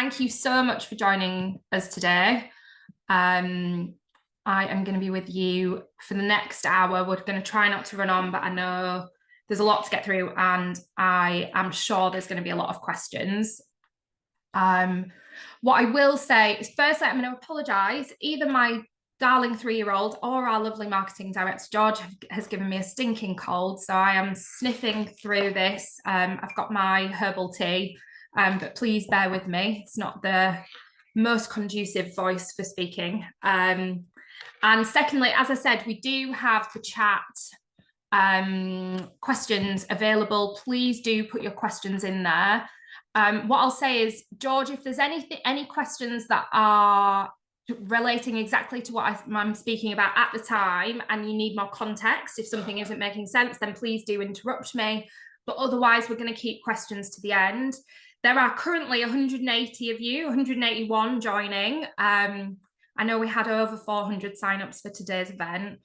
Thank you so much for joining us today. I am going to be with you for the next hour. We're going to try not to run on, but I know there's a lot to get through, and I am sure there's going to be a lot of questions. What I will say is, firstly, I'm going to apologise. Either my darling 3-year-old or our lovely marketing director, George, has given me a stinking cold, so I am sniffing through this. I've got my herbal tea, but please bear with me. It's not the most conducive voice for speaking. And secondly, as I said, we do have the chat questions available. Please do put your questions in there. What I'll say is, George, if there's any questions that are relating exactly to what I'm speaking about at the time, and you need more context, if something isn't making sense, then please do interrupt me. But otherwise, we're going to keep questions to the end. There are currently 180 of you, 181 joining. I know we had over 400 signups for today's event.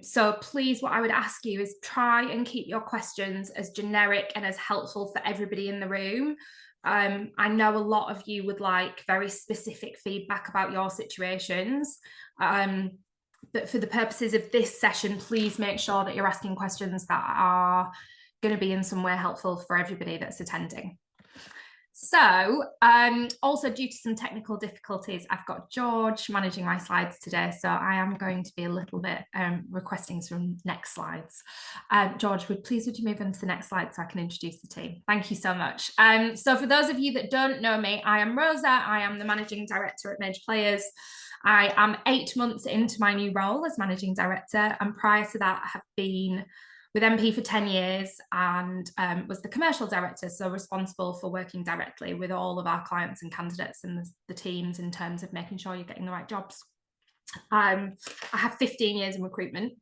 So please, what I would ask you is try and keep your questions as generic and as helpful for everybody in the room. I know a lot of you would like very specific feedback about your situations. But for the purposes of this session, please make sure that you're asking questions that are going to be in some way helpful for everybody that's attending. So also, due to some technical difficulties, I've got George managing my slides today, so I am going to be a little bit requesting some next slides. George, would you move into the next slide so I can introduce the team? Thank you so much. So for those of you that don't know me, I am Rosa. I am the managing director at Major Players. I am 8 months into my new role as managing director, and prior to that, I have been with MP for 10 years and was the commercial director, so responsible for working directly with all of our clients and candidates and the teams in terms of making sure you're getting the right jobs. I have 15 years in recruitment.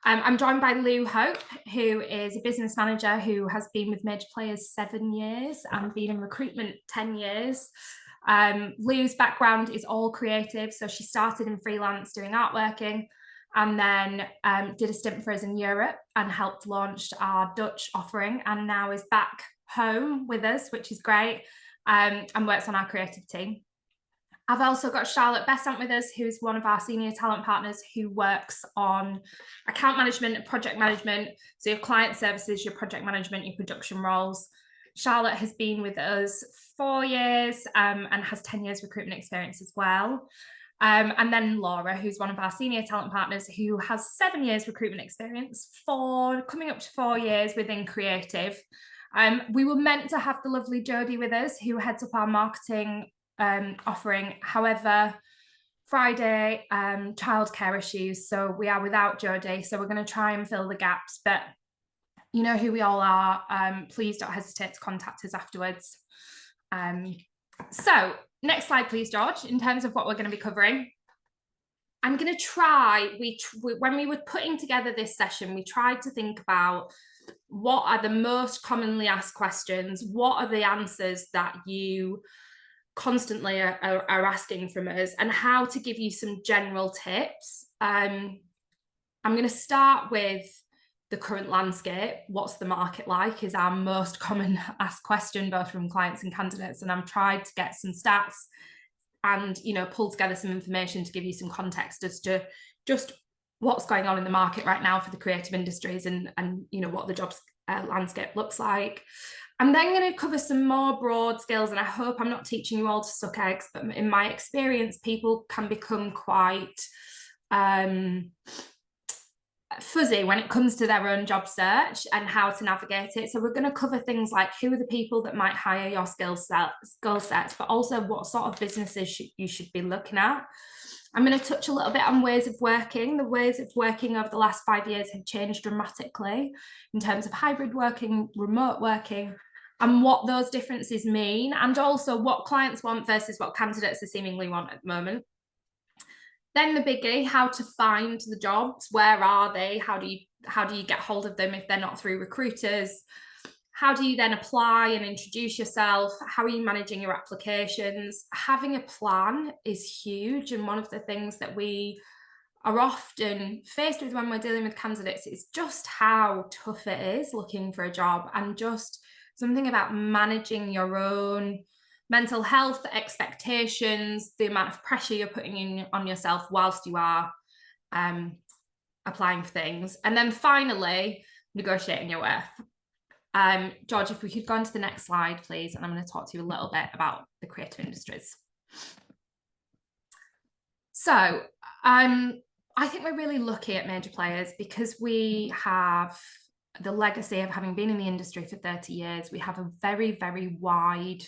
I'm joined by Lou Hope, who is a business manager who has been with Major Players 7 years and been in recruitment 10 years. Lou's background is all creative, so she started in freelance doing artworking, and then did a stint for us in Europe and helped launch our Dutch offering, and now is back home with us, which is great, and works on our creative team. I've also got Charlotte Besant with us, who's one of our senior talent partners who works on account management and project management. So your client services, your project management, your production roles. Charlotte has been with us 4 years and has 10 years recruitment experience as well. And then Laura, who's one of our senior talent partners, who has 7 years recruitment experience, coming up to 4 years within creative. We were meant to have the lovely Jodie with us, who heads up our marketing offering. However, Friday, childcare issues, so we are without Jodie. So we're going to try and fill the gaps, but you know who we all are. Please don't hesitate to contact us afterwards. So next slide, please, George, in terms of what we're going to be covering. I'm going to try, when we were putting together this session, we tried to think about what are the most commonly asked questions, what are the answers that you constantly are asking from us, and how to give you some general tips. I'm going to start with the current landscape. What's the market like is our most common asked question, both from clients and candidates, and I've tried to get some stats and pull together some information to give you some context as to just what's going on in the market right now for the creative industries and what the jobs landscape looks like. I'm then going to cover some more broad skills, and I hope I'm not teaching you all to suck eggs, but in my experience, people can become quite fuzzy when it comes to their own job search and how to navigate it. So we're going to cover things like who are the people that might hire your skill sets, but also what sort of businesses you should be looking at. I'm going to touch a little bit on ways of working. The ways of working over the last 5 years have changed dramatically in terms of hybrid working, remote working, and what those differences mean, and also what clients want versus what candidates are seemingly want at the moment. Then the biggie, how to find the jobs. Where are they? How do you get hold of them if they're not through recruiters? How do you then apply and introduce yourself? How are you managing your applications? Having a plan is huge, and one of the things that we are often faced with when we're dealing with candidates is just how tough it is looking for a job, and just something about managing your own mental health expectations, the amount of pressure you're putting in on yourself whilst you are applying for things. And then finally, negotiating your worth. George, if we could go on to the next slide, please. And I'm going to talk to you a little bit about the creative industries. So I think we're really lucky at Major Players because we have the legacy of having been in the industry for 30 years. We have a very, very wide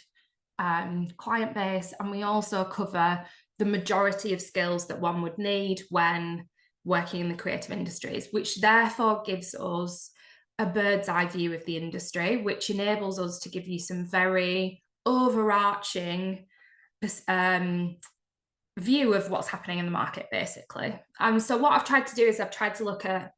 client base, and we also cover the majority of skills that one would need when working in the creative industries, which therefore gives us a bird's eye view of the industry, which enables us to give you some very overarching view of what's happening in the market, basically. So what I've tried to do is I've tried to look at,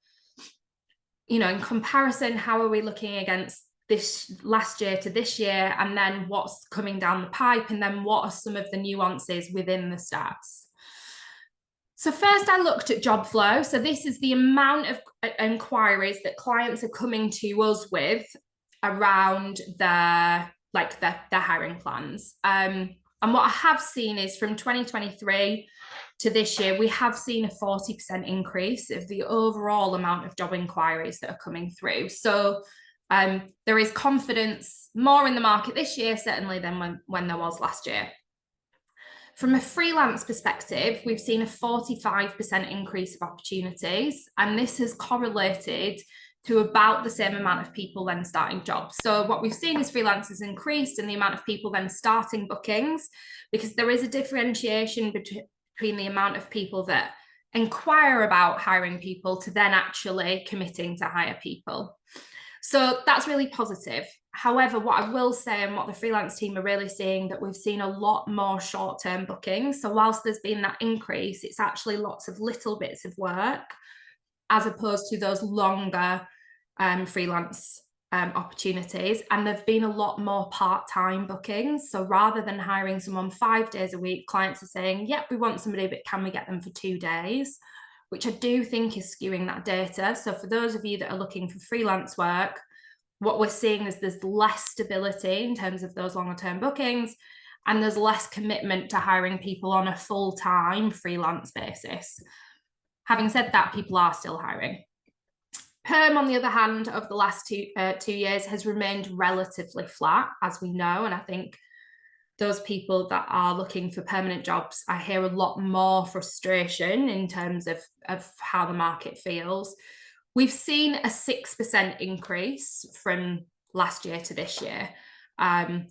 in comparison, how are we looking against this last year to this year, and then what's coming down the pipe, and then what are some of the nuances within the stats. So first I looked at job flow. So this is the amount of inquiries that clients are coming to us with around their hiring plans. And what I have seen is from 2023 to this year, we have seen a 40% increase of the overall amount of job inquiries that are coming through. So there is confidence more in the market this year, certainly, than when there was last year. From a freelance perspective, we've seen a 45% increase of opportunities, and this has correlated to about the same amount of people then starting jobs. So what we've seen is freelancers increased and the amount of people then starting bookings, because there is a differentiation between the amount of people that inquire about hiring people to then actually committing to hire people. So that's really positive. However, what I will say, and what the freelance team are really seeing, that we've seen a lot more short-term bookings. So whilst there's been that increase, it's actually lots of little bits of work as opposed to those longer freelance opportunities. And there've been a lot more part-time bookings. So rather than hiring someone 5 days a week, clients are saying, yep, we want somebody, but can we get them for 2 days? Which I do think is skewing that data. So for those of you that are looking for freelance work, what we're seeing is there's less stability in terms of those longer term bookings, and there's less commitment to hiring people on a full-time freelance basis. Having said that, people are still hiring. Perm, on the other hand, over the last 2 years has remained relatively flat, as we know, and I think those people that are looking for permanent jobs, I hear a lot more frustration in terms of how the market feels. We've seen a 6% increase from last year to this year,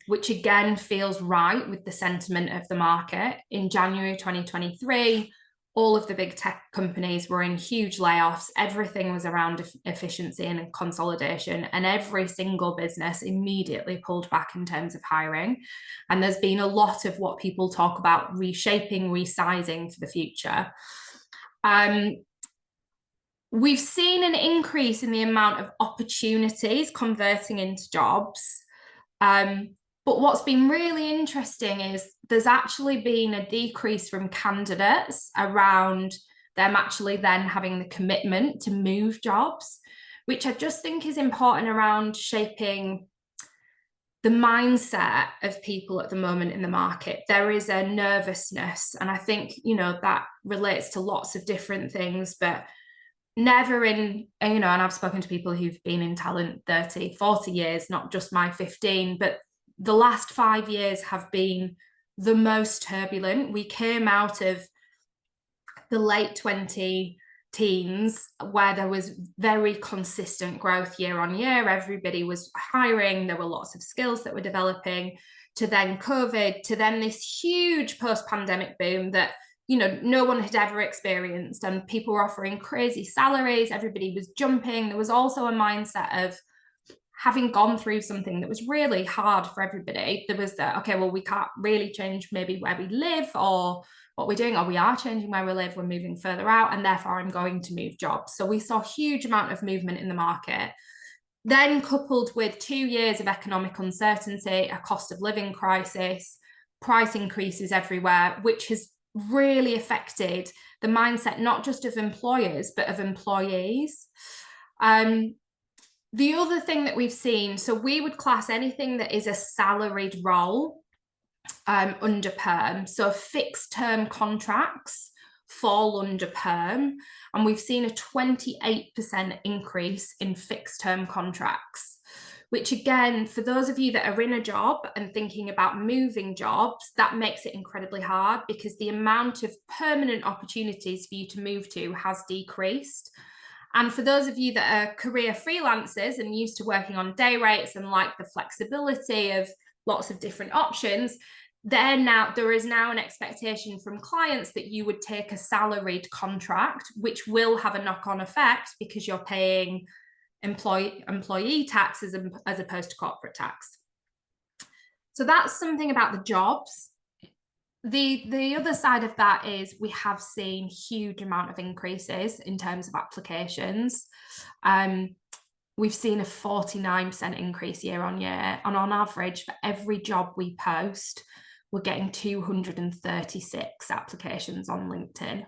which again feels right with the sentiment of the market. In January 2023, all of the big tech companies were in huge layoffs. Everything was around efficiency and consolidation, and every single business immediately pulled back in terms of hiring. And there's been a lot of what people talk about reshaping, resizing for the future. We've seen an increase in the amount of opportunities converting into jobs. But what's been really interesting is there's actually been a decrease from candidates around them actually then having the commitment to move jobs, which I just think is important around shaping the mindset of people at the moment in the market. There is a nervousness, and I think, that relates to lots of different things, but never in, and I've spoken to people who've been in talent 30, 40 years, not just my 15, but the last 5 years have been the most turbulent. We came out of the late 2010s where there was very consistent growth year on year. Everybody was hiring. There were lots of skills that were developing, to then COVID, to then this huge post-pandemic boom that no one had ever experienced, and people were offering crazy salaries. Everybody was jumping. There was also a mindset of having gone through something that was really hard for everybody. There was that, okay, well, we can't really change maybe where we live or what we're doing, or we are changing where we live, we're moving further out, and therefore I'm going to move jobs. So we saw a huge amount of movement in the market. Then coupled with 2 years of economic uncertainty, a cost of living crisis, price increases everywhere, which has really affected the mindset, not just of employers, but of employees. The other thing that we've seen, so we would class anything that is a salaried role under perm. So fixed term contracts fall under perm, and we've seen a 28% increase in fixed term contracts, which again, for those of you that are in a job and thinking about moving jobs, that makes it incredibly hard because the amount of permanent opportunities for you to move to has decreased. And for those of you that are career freelancers and used to working on day rates and like the flexibility of lots of different options, there is now an expectation from clients that you would take a salaried contract, which will have a knock-on effect because you're paying employee tax as opposed to corporate tax. So that's something about the jobs. The other side of that is we have seen huge amount of increases in terms of applications. We've seen a 49% increase year on year, and on average for every job we post, we're getting 236 applications on LinkedIn.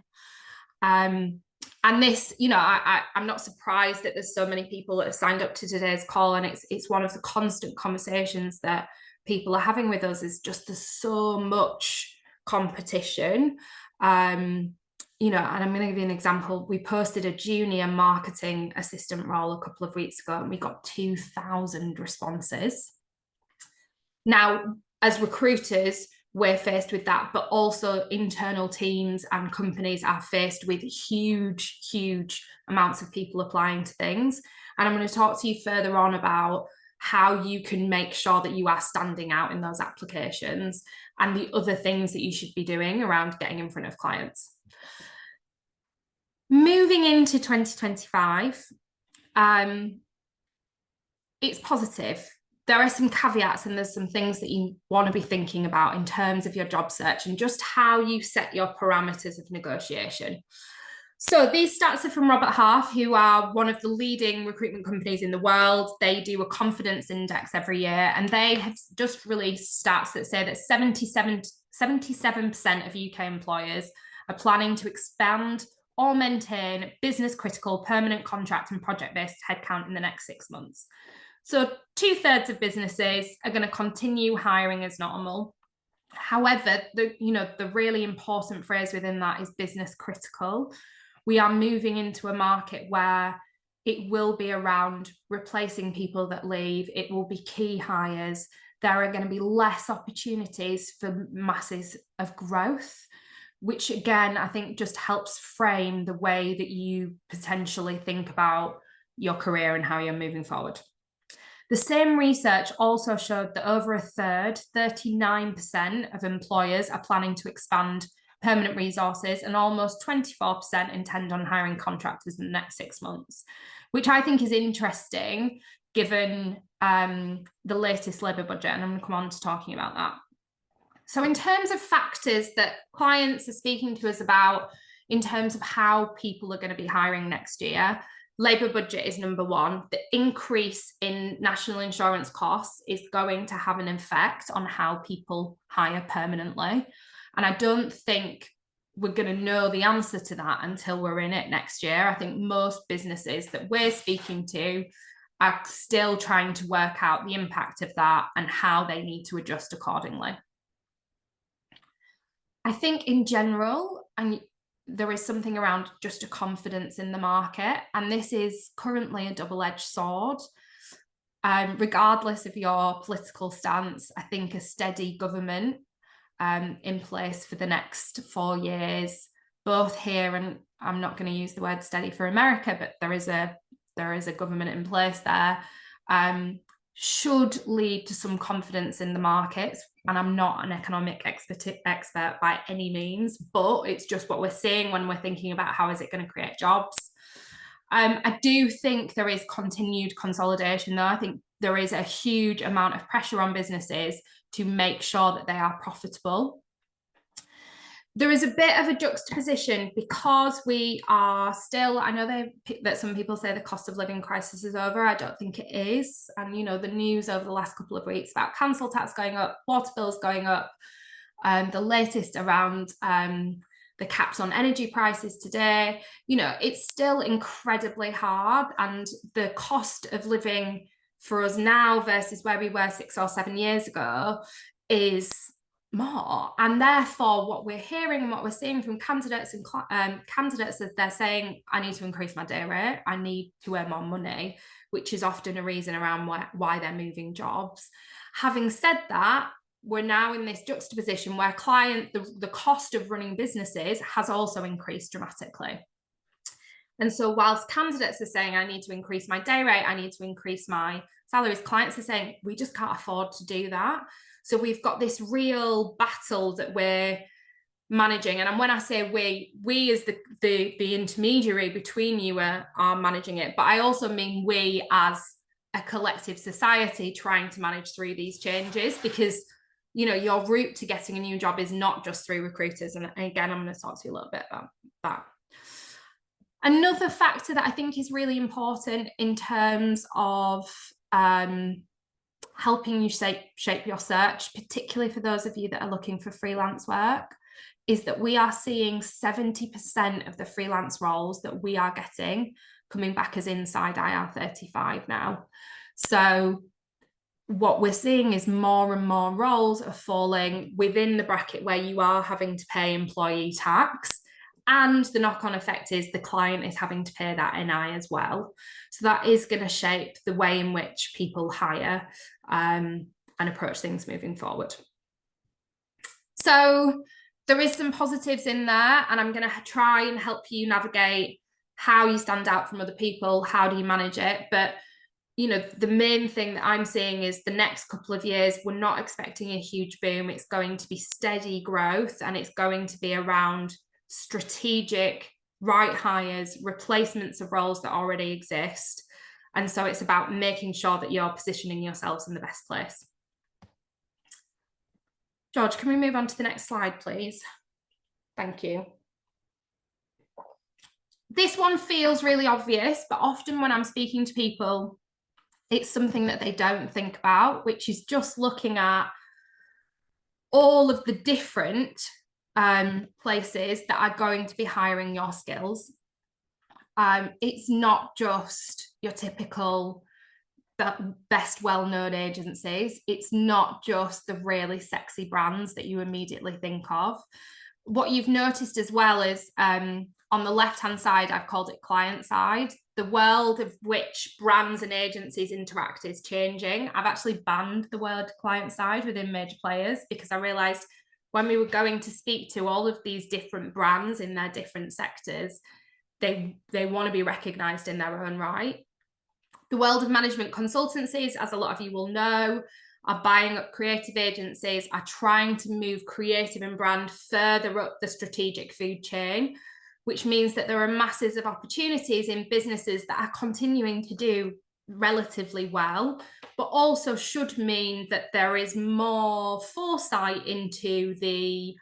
And this, I'm not surprised that there's so many people that have signed up to today's call, and it's one of the constant conversations that people are having with us is just there's so much competition. And I'm going to give you an example. We posted a junior marketing assistant role a couple of weeks ago, and we got 2,000 responses. Now, as recruiters, we're faced with that, but also internal teams and companies are faced with huge amounts of people applying to things. And I'm going to talk to you further on about how you can make sure that you are standing out in those applications and the other things that you should be doing around getting in front of clients. Moving into 2025, it's positive. There are some caveats and there's some things that you want to be thinking about in terms of your job search and just how you set your parameters of negotiation. So these stats are from Robert Half, who are one of the leading recruitment companies in the world. They do a confidence index every year, and they have just released stats that say that 77% of UK employers are planning to expand or maintain business critical permanent contract and project-based headcount in the next 6 months. So 2/3 of businesses are going to continue hiring as normal. However, the really important phrase within that is business critical. We are moving into a market where it will be around replacing people that leave. It will be key hires. There are going to be less opportunities for masses of growth, which again, I think just helps frame the way that you potentially think about your career and how you're moving forward. The same research also showed that over a third, 39% of employers are planning to expand permanent resources, and almost 24% intend on hiring contractors in the next 6 months, which I think is interesting given the latest Labour budget, and I'm going to come on to talking about that. So in terms of factors that clients are speaking to us about in terms of how people are going to be hiring next year, Labour budget is number one. The increase in national insurance costs is going to have an effect on how people hire permanently. And I don't think we're going to know the answer to that until we're in it next year. I think most businesses that we're speaking to are still trying to work out the impact of that and how they need to adjust accordingly. I think in general, and there is something around just a confidence in the market, and this is currently a double-edged sword. Regardless of your political stance, I think a steady government in place for the next 4 years, both here, and I'm not going to use the word steady for America, but there is a government in place there, should lead to some confidence in the markets. And I'm not an economic expert by any means, but it's just what we're seeing when we're thinking about how is it going to create jobs. I do think there is continued consolidation, though. I think there is a huge amount of pressure on businesses to make sure that they are profitable. There is a bit of a juxtaposition because we are still, I know that some people say the cost of living crisis is over. I don't think it is. And, the news over the last couple of weeks about council tax going up, water bills going up, the latest around the caps on energy prices today, it's still incredibly hard. And the cost of living for us now versus where we were 6 or 7 years ago is more. And therefore, what we're hearing and what we're seeing from candidates and candidates is they're saying, I need to increase my day rate, I need to earn more money, which is often a reason around why they're moving jobs. Having said that, we're now in this juxtaposition where the cost of running businesses has also increased dramatically. And so whilst candidates are saying, I need to increase my day rate, I need to increase my salaries, clients are saying, we just can't afford to do that. So we've got this real battle that we're managing. And when I say we as the intermediary between you are managing it, but I also mean we as a collective society trying to manage through these changes, because your route to getting a new job is not just through recruiters. And again, I'm going to talk to you a little bit about that. Another factor that I think is really important in terms of helping you shape your search, particularly for those of you that are looking for freelance work, is that we are seeing 70% of the freelance roles that we are getting coming back as inside IR35 now. So what we're seeing is more and more roles are falling within the bracket where you are having to pay employee tax. And the knock-on effect is the client is having to pay that NI as well. So that is going to shape the way in which people hire and approach things moving forward. So there is some positives in there, and I'm going to try and help you navigate how you stand out from other people, how do you manage it. But the main thing that I'm seeing is the next couple of years, we're not expecting a huge boom. It's going to be steady growth, and it's going to be around strategic right hires, replacements of roles that already exist. And so it's about making sure that you're positioning yourselves in the best place. George, can we move on to the next slide, please? Thank you. This one feels really obvious, but often when I'm speaking to people, it's something that they don't think about, which is just looking at all of the different places that are going to be hiring your skills. It's not just your typical best well-known agencies. It's not just the really sexy brands that you immediately think of. What you've noticed as well is on the left-hand side, I've called it client side. The world of which brands and agencies interact is changing. I've actually banned the word client side within major players because I realized when we were going to speak to all of these different brands in their different sectors, they want to be recognized in their own right. The world of management consultancies, as a lot of you will know, are buying up creative agencies, are trying to move creative and brand further up the strategic food chain, which means that there are masses of opportunities in businesses that are continuing to do relatively well, but also should mean that there is more foresight into the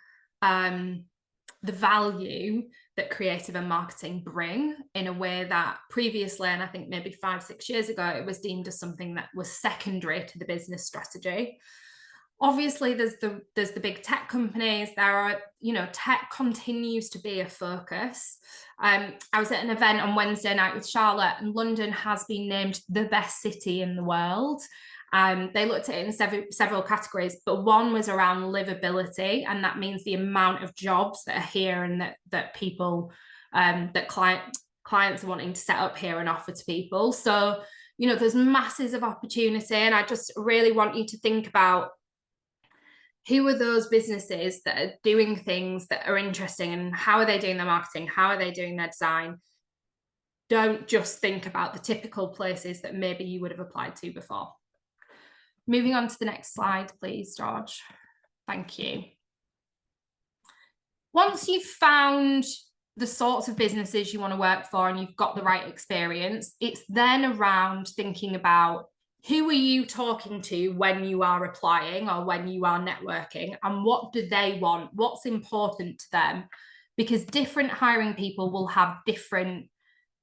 value that creative and marketing bring in a way that previously, and I think maybe 5-6 years ago, it was deemed as something that was secondary to the business strategy. Obviously, there's the big tech companies. There are, tech continues to be a focus. I was at an event on Wednesday night with Charlotte, and London has been named the best city in the world. They looked at it in several categories, but one was around livability, and that means the amount of jobs that are here and that people, that clients are wanting to set up here and offer to people. So, there's masses of opportunity, and I just really want you to think about who are those businesses that are doing things that are interesting, and how are they doing their marketing? How are they doing their design? Don't just think about the typical places that maybe you would have applied to before. Moving on to the next slide, please, George. Thank you. Once you've found the sorts of businesses you want to work for and you've got the right experience, it's then around thinking about who are you talking to when you are applying or when you are networking, and what do they want? What's important to them? Because different hiring people will have different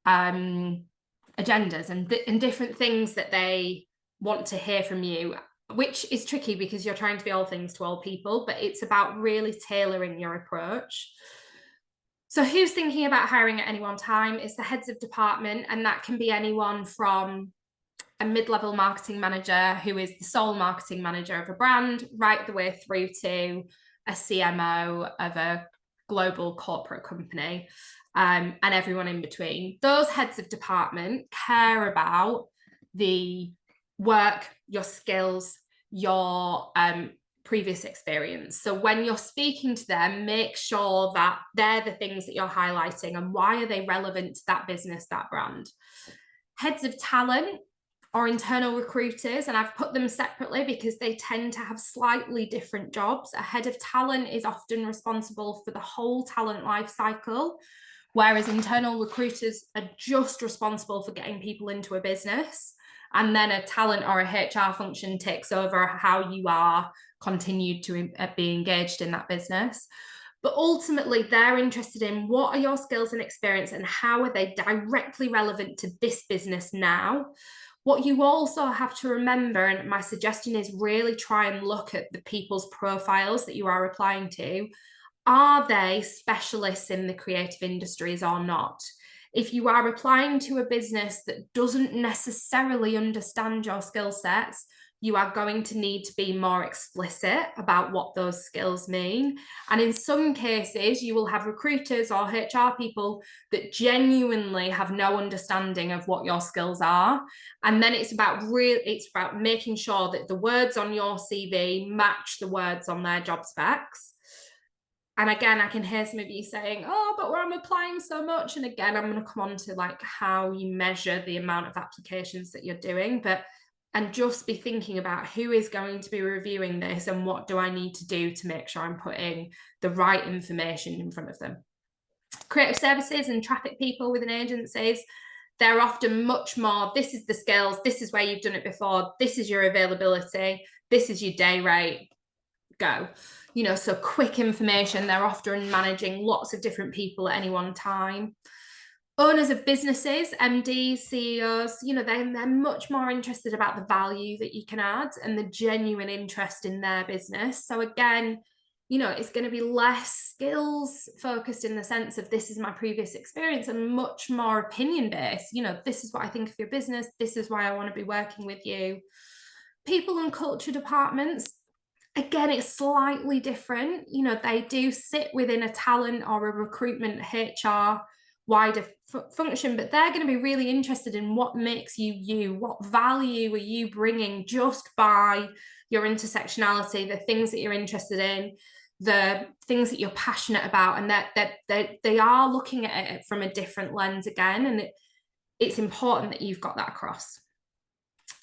agendas and different things that they want to hear from you, which is tricky because you're trying to be all things to all people, but it's about really tailoring your approach. So who's thinking about hiring at any one time? It's the heads of department, and that can be anyone from a mid-level marketing manager who is the sole marketing manager of a brand, right the way through to a CMO of a global corporate company, and everyone in between. Those heads of department care about the work, your skills, your previous experience. So when you're speaking to them, make sure that they're the things that you're highlighting and why are they relevant to that business, that brand. Heads of talent or internal recruiters, and I've put them separately because they tend to have slightly different jobs. A head of talent is often responsible for the whole talent life cycle, whereas internal recruiters are just responsible for getting people into a business. And then a talent or a HR function takes over how you are continued to be engaged in that business. But ultimately, they're interested in what are your skills and experience and how are they directly relevant to this business now. What you also have to remember, and my suggestion is really try and look at the people's profiles that you are applying to. Are they specialists in the creative industries or not? If you are applying to a business that doesn't necessarily understand your skill sets, you are going to need to be more explicit about what those skills mean. And in some cases, you will have recruiters or HR people that genuinely have no understanding of what your skills are. And then it's about making sure that the words on your CV match the words on their job specs. And again, I can hear some of you saying, oh, but I'm applying so much. And again, I'm going to come on to like how you measure the amount of applications that you're doing, and just be thinking about who is going to be reviewing this and what do I need to do to make sure I'm putting the right information in front of them. Creative services and traffic people within agencies, they're often much more, this is the skills, this is where you've done it before, this is your availability, this is your day rate, go. So quick information. They're often managing lots of different people at any one time. Owners of businesses, MDs, CEOs, they're much more interested about the value that you can add and the genuine interest in their business. So again, it's going to be less skills focused in the sense of this is my previous experience and much more opinion based. This is what I think of your business. This is why I want to be working with you. People and culture departments, again, it's slightly different. They do sit within a talent or a recruitment HR wider function, but they're going to be really interested in what makes you you, what value are you bringing just by your intersectionality, the things that you're interested in, the things that you're passionate about, and that they are looking at it from a different lens again, and it's important that you've got that across.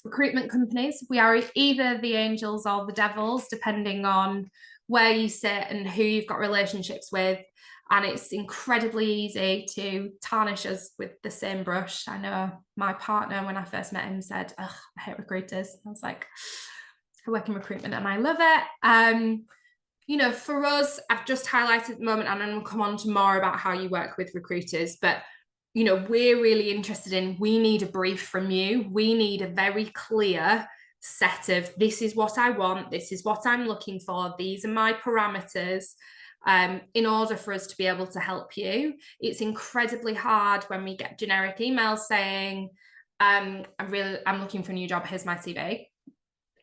Recruitment companies, we are either the angels or the devils, depending on where you sit and who you've got relationships with. And it's incredibly easy to tarnish us with the same brush. I know my partner, when I first met him, said, "Ugh, I hate recruiters." I was like, I work in recruitment and I love it. For us, I've just highlighted at the moment, and I'm going to come on to more about how you work with recruiters, but we're really interested in, we need a brief from you. We need a very clear set of, this is what I want, this is what I'm looking for, these are my parameters, in order for us to be able to help you. It's incredibly hard when we get generic emails saying, I'm looking for a new job, here's my CV.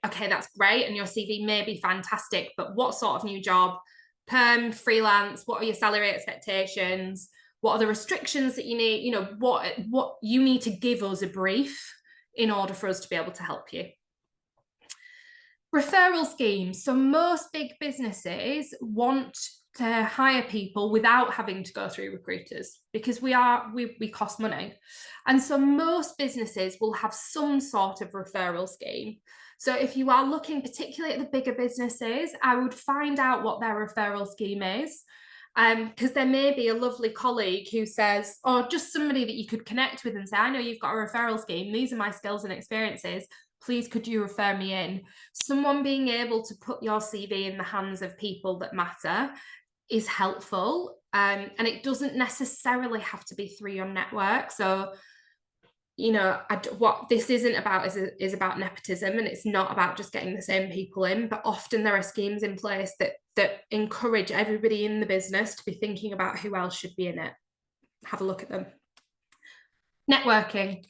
Okay, that's great, and your CV may be fantastic, but what sort of new job? Perm, freelance, what are your salary expectations? What are the restrictions that you need? What you need to give us a brief in order for us to be able to help you. Referral schemes. So most big businesses want to hire people without having to go through recruiters, because we cost money. And so most businesses will have some sort of referral scheme. So if you are looking particularly at the bigger businesses, I would find out what their referral scheme is. Because there may be a lovely colleague who says, or just somebody that you could connect with and say, I know you've got a referral scheme. These are my skills and experiences. Please, could you refer me in? Someone being able to put your CV in the hands of people that matter is helpful. And it doesn't necessarily have to be through your network. So, what this isn't about is about nepotism, and it's not about just getting the same people in, but often there are schemes in place that encourage everybody in the business to be thinking about who else should be in it. Have a look at them. Networking.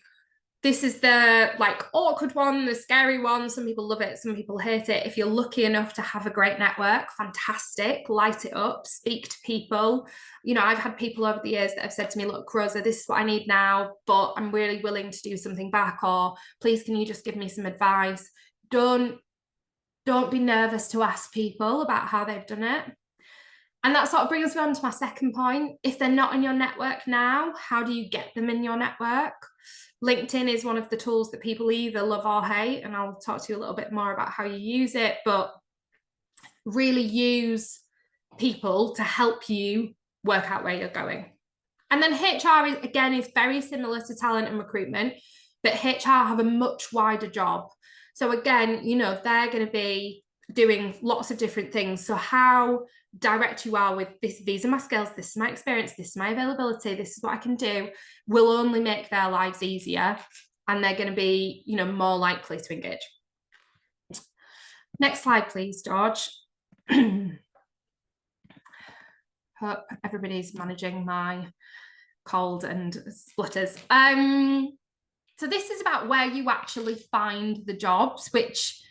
This is the like awkward one, the scary one. Some people love it, some people hate it. If you're lucky enough to have a great network, fantastic, light it up, speak to people. You know, I've had people over the years that have said to me, look, Rosa, this is what I need now, but I'm really willing to do something back, or please, can you just give me some advice? Don't be nervous to ask people about how they've done it. And that sort of brings me on to my second point. If they're not in your network now, how do you get them in your network? LinkedIn is one of the tools that people either love or hate, and I'll talk to you a little bit more about how you use it, but really use people to help you work out where you're going. And then HR is, again, is very similar to talent and recruitment, but HR have a much wider job. So again, you know, they're going to be doing lots of different things. So how direct you are with this, these are my skills, this is my experience, this is my availability, this is what I can do, will only make their lives easier, and they're going to be, you know, more likely to engage. Next slide, please, George. Hope everybody's managing my cold and splutters. So this is about where you actually find the jobs, which,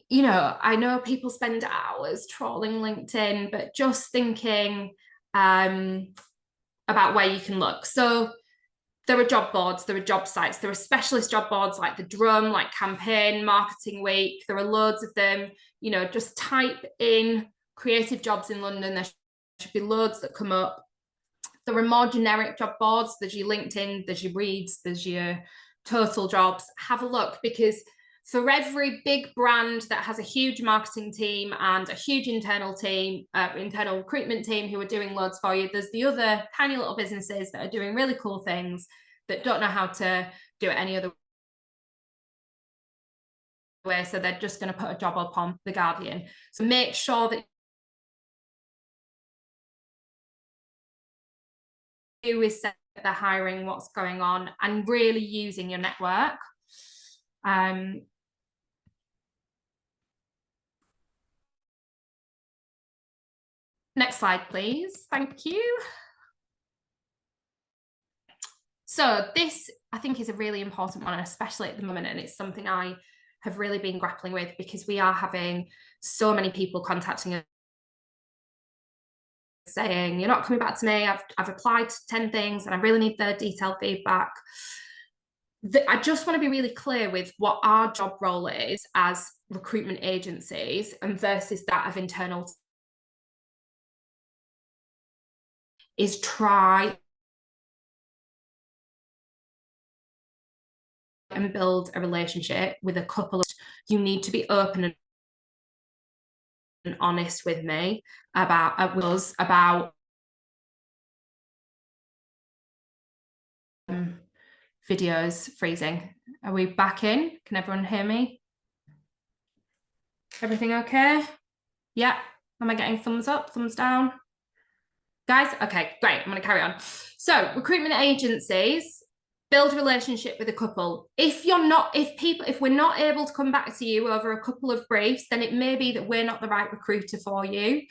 you know, I know people spend hours trawling LinkedIn, but just thinking about where you can look. So there are job boards, there are job sites, there are specialist job boards like the Drum, like Campaign, Marketing Week. There are loads of them. You know, just type in creative jobs in London. There should be loads that come up. There are more generic job boards. There's your LinkedIn, there's your Reeds, there's your Total Jobs. Have a look, because for every big brand that has a huge marketing team and a huge internal team, internal recruitment team who are doing loads for you, there's the other tiny little businesses that are doing really cool things that don't know how to do it any other way. So they're just going to put a job up on The Guardian. So make sure that you is set the hiring, what's going on, and really using your network. Next slide, please. Thank you. So this, I think, is a really important one, especially at the moment, and it's something I have really been grappling with, because we are having so many people contacting us saying, you're not coming back to me, I've applied to 10 things and I really need the detailed feedback. I just want to be really clear with what our job role is as recruitment agencies and versus that of internal, is try and build a relationship with a couple of, you need to be open and honest with me about us about videos freezing. Are we back in? Can everyone hear me? Everything okay? Yeah. Am I getting thumbs up, thumbs down? Guys, okay, great. I'm going to carry on. So recruitment agencies, build a relationship with a couple. If we're not able to come back to you over a couple of briefs, then it may be that we're not the right recruiter for you.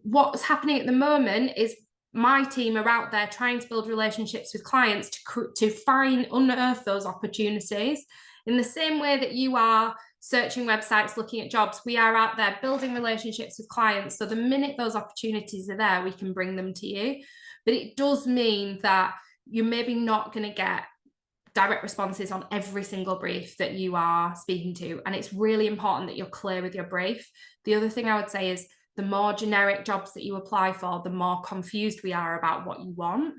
What's happening at the moment is my team are out there trying to build relationships with clients to unearth those opportunities. In the same way that you are searching websites, looking at jobs, we are out there building relationships with clients. So the minute those opportunities are there, we can bring them to you. But it does mean that you're maybe not going to get direct responses on every single brief that you are speaking to. And it's really important that you're clear with your brief. The other thing I would say is the more generic jobs that you apply for, the more confused we are about what you want.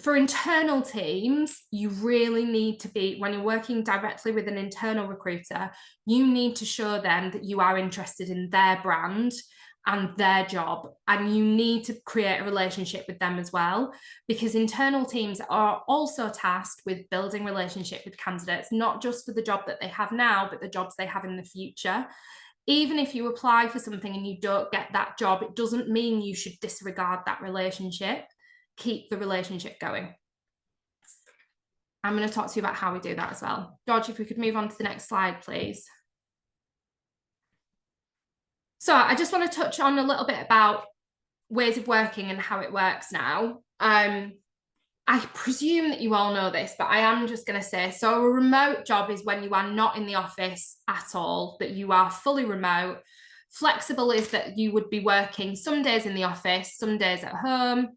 For internal teams, you really need to be, when you're working directly with an internal recruiter, you need to show them that you are interested in their brand and their job, and you need to create a relationship with them as well, because internal teams are also tasked with building relationship with candidates, not just for the job that they have now, but the jobs they have in the future. Even if you apply for something and you don't get that job, it doesn't mean you should disregard that relationship. Keep the relationship going. I'm going to talk to you about how we do that as well. George, if we could move on to the next slide, please. So I just want to touch on a little bit about ways of working and how it works now. I presume that you all know this, but I am just going to say, so a remote job is when you are not in the office at all, that you are fully remote. Flexible is that you would be working some days in the office, some days at home,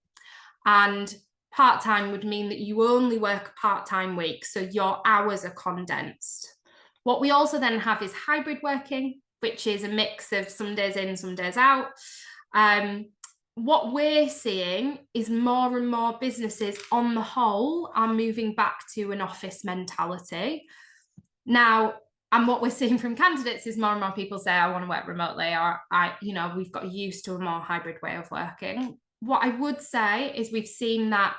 and part-time would mean that you only work a part-time week, so your hours are condensed. What we also then have is hybrid working, which is a mix of some days in, some days out. What we're seeing is more and more businesses on the whole are moving back to an office mentality. Now, and what we're seeing from candidates is more and more people say, I want to work remotely, or we've got used to a more hybrid way of working. What I would say is we've seen that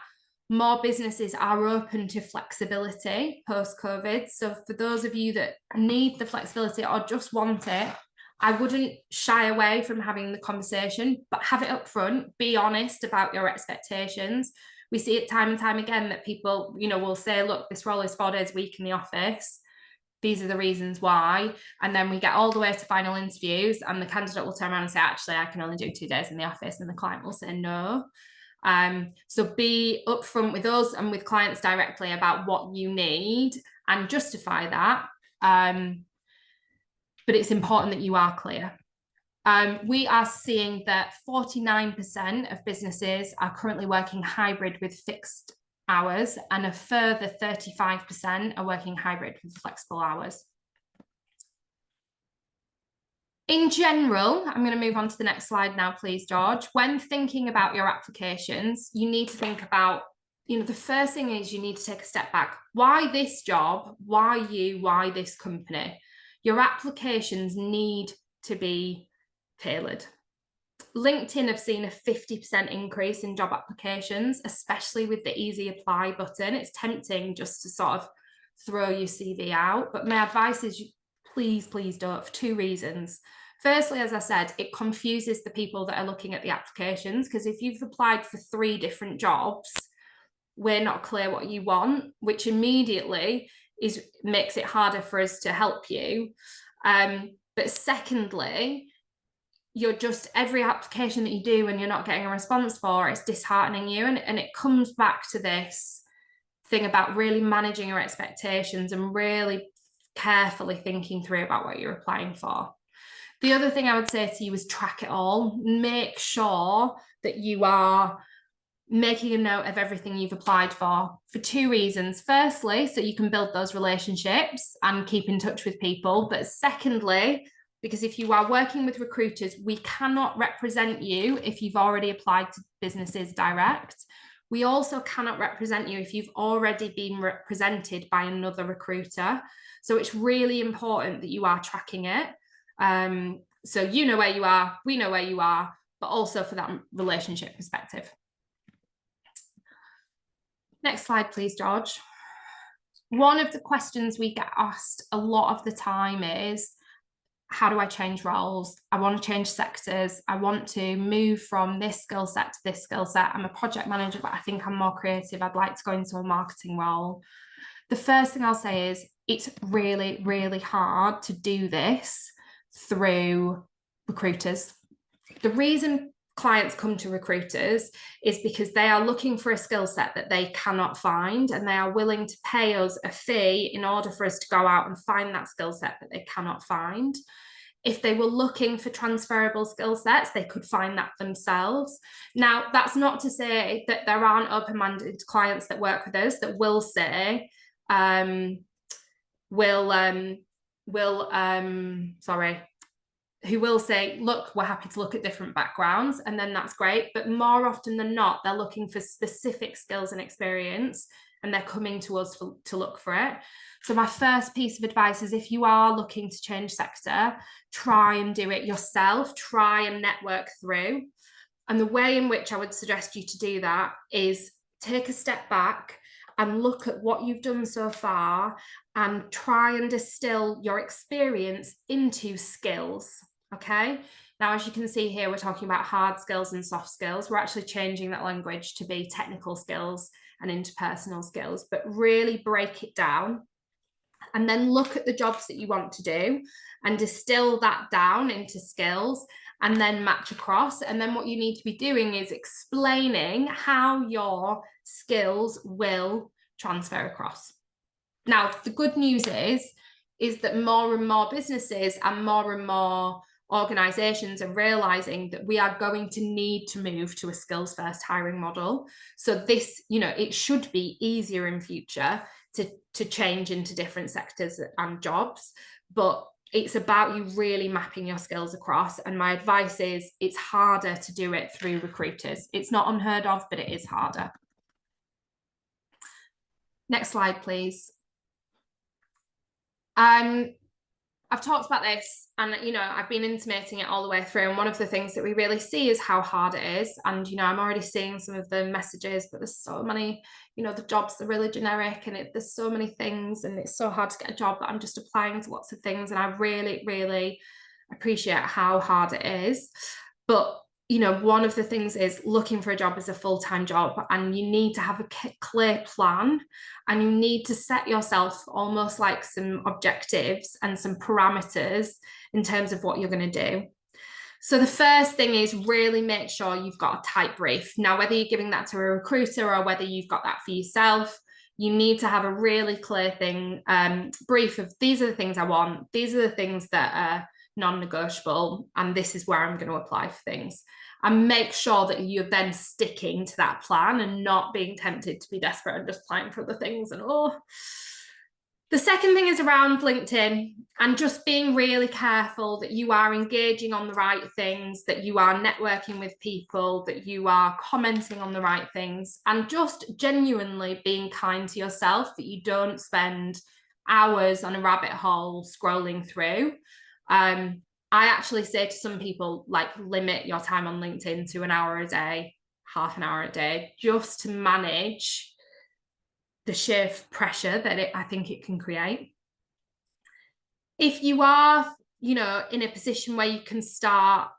more businesses are open to flexibility post-COVID. So for those of you that need the flexibility or just want it, I wouldn't shy away from having the conversation, but have it up front, be honest about your expectations. We see it time and time again that people, will say, look, this role is 4 days a week in the office. These are the reasons why. And then we get all the way to final interviews and the candidate will turn around and say, actually, I can only do 2 days in the office. And the client will say no. So be upfront with us and with clients directly about what you need and justify that. But it's important that you are clear. We are seeing that 49% of businesses are currently working hybrid with fixed hours, and a further 35% are working hybrid with flexible hours. In general, I'm going to move on to the next slide now, please, George. When thinking about your applications, you need to think about, the first thing is you need to take a step back. Why this job? Why you? Why this company? Your applications need to be tailored. LinkedIn have seen a 50% increase in job applications, especially with the easy apply button. It's tempting just to sort of throw your CV out. But my advice is please don't, for 2 reasons. Firstly, as I said, it confuses the people that are looking at the applications, because if you've applied for 3 different jobs, we're not clear what you want, which immediately makes it harder for us to help you. But secondly, every application that you do and you're not getting a response for, it's disheartening you. And it comes back to this thing about really managing your expectations and really carefully thinking through about what you're applying for. The other thing I would say to you is track it all. Make sure that you are making a note of everything you've applied for 2 reasons. Firstly, so you can build those relationships and keep in touch with people. But secondly, because if you are working with recruiters, we cannot represent you if you've already applied to businesses direct. We also cannot represent you if you've already been represented by another recruiter. So it's really important that you are tracking it. So you know where you are, we know where you are, but also for that relationship perspective. Next slide, please, George. One of the questions we get asked a lot of the time is, how do I change roles? I want to change sectors. I want to move from this skill set to this skill set. I'm a project manager, but I think I'm more creative. I'd like to go into a marketing role. The first thing I'll say is it's really, really hard to do this through recruiters. The reason clients come to recruiters is because they are looking for a skill set that they cannot find, and they are willing to pay us a fee in order for us to go out and find that skill set that they cannot find. If they were looking for transferable skill sets, they could find that themselves. Now, that's not to say that there aren't open-minded clients that work with us that will say, who will say, look, we're happy to look at different backgrounds, and then that's great. But more often than not, they're looking for specific skills and experience, and they're coming to us to look for it. So my first piece of advice is, if you are looking to change sector, try and do it yourself, try and network through. And the way in which I would suggest you to do that is take a step back and look at what you've done so far and try and distill your experience into skills. Okay. Now, as you can see here, we're talking about hard skills and soft skills. We're actually changing that language to be technical skills and interpersonal skills, but really break it down and then look at the jobs that you want to do and distill that down into skills and then match across. And then what you need to be doing is explaining how your skills will transfer across. Now, the good news is that more and more businesses and more organizations are realizing that we are going to need to move to a skills first hiring model. So this, it should be easier in future to change into different sectors and jobs, but it's about you really mapping your skills across. And my advice is it's harder to do it through recruiters. It's not unheard of, but it is harder. Next slide, please. I've talked about this and, I've been intimating it all the way through. And one of the things that we really see is how hard it is. And, I'm already seeing some of the messages, but there's so many, the jobs are really generic and there's so many things and it's so hard to get a job that I'm just applying to lots of things. And I really, really appreciate how hard it is. But one of the things is looking for a job as a full-time job, and you need to have a clear plan, and you need to set yourself almost like some objectives and some parameters in terms of what you're going to do. So the first thing is really make sure you've got a tight brief. Now, whether you're giving that to a recruiter or whether you've got that for yourself, you need to have a really clear brief of these are the things I want, these are the things that are non-negotiable, and this is where I'm going to apply for things. And make sure that you're then sticking to that plan and not being tempted to be desperate and just applying for other things. And the second thing is around LinkedIn, and just being really careful that you are engaging on the right things, that you are networking with people, that you are commenting on the right things, and just genuinely being kind to yourself, that you don't spend hours on a rabbit hole scrolling through. I actually say to some people, limit your time on LinkedIn to an hour a day, half an hour a day, just to manage the sheer pressure that I think it can create. If you are, in a position where you can start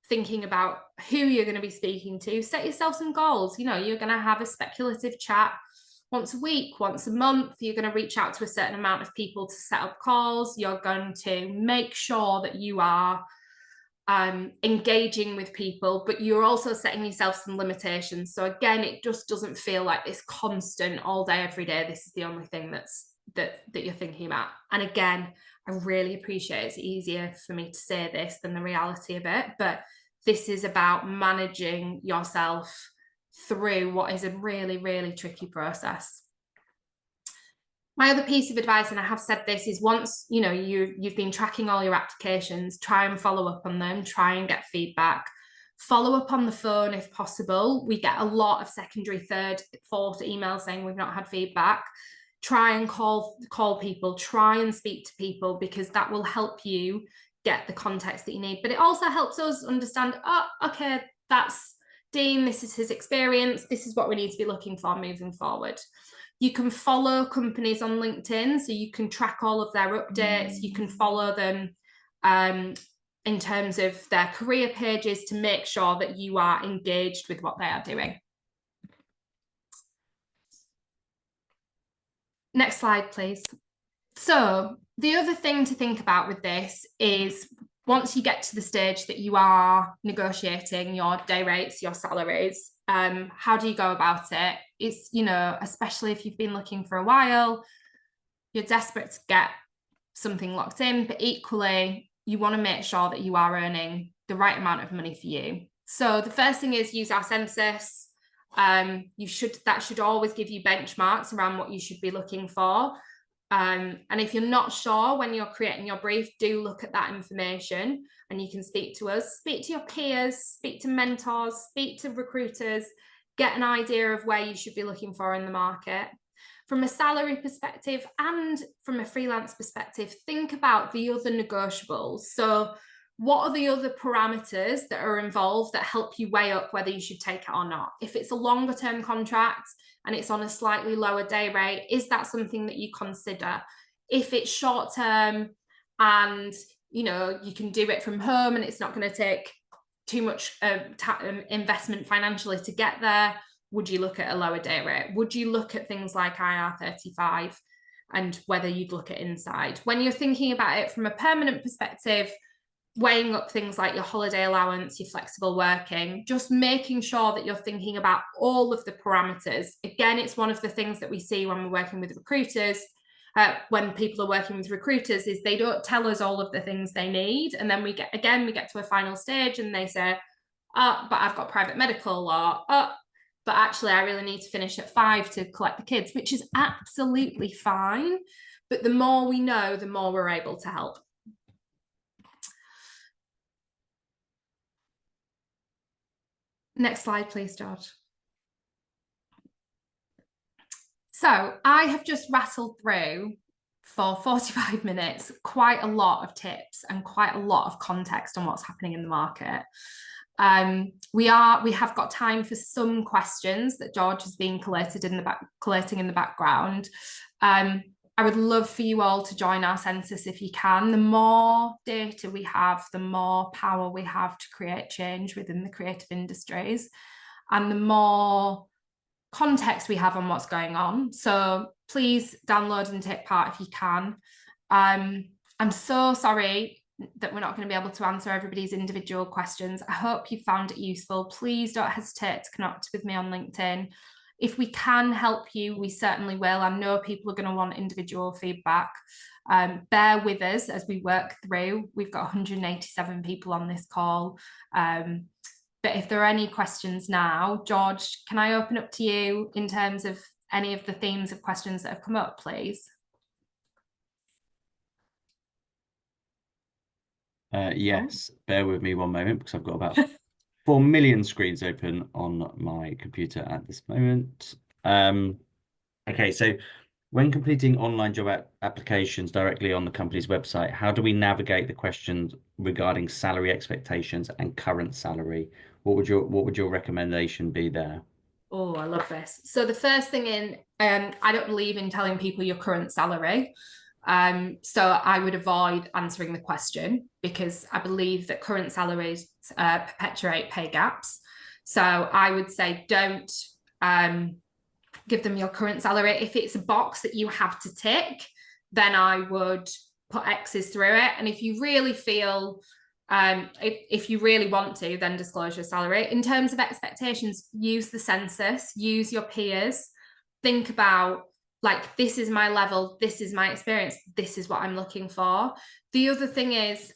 thinking about who you're going to be speaking to, set yourself some goals. You're going to have a speculative chat once a week, once a month. You're going to reach out to a certain amount of people to set up calls. You're going to make sure that you are engaging with people, but you're also setting yourself some limitations. So again, it just doesn't feel like this constant all day, every day, this is the only thing that you're thinking about. And again, I really appreciate it's easier for me to say this than the reality of it, but this is about managing yourself through what is a really, really tricky process. My other piece of advice, and I have said this, is once you've been tracking all your applications, try and follow up on them, try and get feedback. Follow up on the phone if possible. We get a lot of secondary, third, fourth emails saying we've not had feedback. Try and call people, try and speak to people, because that will help you get the context that you need. But it also helps us understand, okay, that's Dean, this is his experience, this is what we need to be looking for moving forward. You can follow companies on LinkedIn, so you can track all of their updates. You can follow them in terms of their career pages to make sure that you are engaged with what they are doing. Next slide, please. So the other thing to think about with this is once you get to the stage that you are negotiating your day rates, your salaries, how do you go about it? It's, especially if you've been looking for a while, you're desperate to get something locked in, but equally, you want to make sure that you are earning the right amount of money for you. So the first thing is use our census. That should always give you benchmarks around what you should be looking for. And if you're not sure when you're creating your brief, do look at that information, and you can speak to us, speak to your peers, speak to mentors, speak to recruiters, get an idea of where you should be looking for in the market. From a salary perspective and from a freelance perspective, think about the other negotiables. So what are the other parameters that are involved that help you weigh up whether you should take it or not? If it's a longer term contract and it's on a slightly lower day rate, is that something that you consider? If it's short term and you can do it from home and it's not going to take too much investment financially to get there, would you look at a lower day rate? Would you look at things like IR35 and whether you'd look at inside? When you're thinking about it from a permanent perspective, weighing up things like your holiday allowance, your flexible working, just making sure that you're thinking about all of the parameters. Again, it's one of the things that we see when we're working with recruiters, when people are working with recruiters, is they don't tell us all of the things they need. And then we get to a final stage and they say, oh, but I've got private medical, or, oh, but actually I really need to finish at 5 to collect the kids, which is absolutely fine. But the more we know, the more we're able to help. Next slide, please, George. So I have just rattled through for 45 minutes quite a lot of tips and quite a lot of context on what's happening in the market. We have got time for some questions that George has been collating in the background. I would love for you all to join our census if you can. The more data we have, the more power we have to create change within the creative industries, and the more context we have on what's going on. So please download and take part if you can. I'm so sorry that we're not going to be able to answer everybody's individual questions. I hope you found it useful. Please don't hesitate to connect with me on LinkedIn. If we can help you, we certainly will. I know people are going to want individual feedback. Bear with us as we work through. We've got 187 people on this call. But if there are any questions now, George, can I open up to you in terms of any of the themes of questions that have come up, please? Yes, bear with me one moment because I've got about 4 million screens open on my computer at this moment. Okay, so when completing online job applications directly on the company's website, how do we navigate the questions regarding salary expectations and current salary? What would your recommendation be there? Oh, I love this. So the first thing I don't believe in telling people your current salary. So I would avoid answering the question because I believe that current salaries perpetuate pay gaps. So I would say don't give them your current salary. If it's a box that you have to tick, then I would put X's through it. And if you really feel, if you really want to, then disclose your salary. In terms of expectations, use the census, use your peers, think about, like, this is my level, this is my experience, this is what I'm looking for. The other thing is,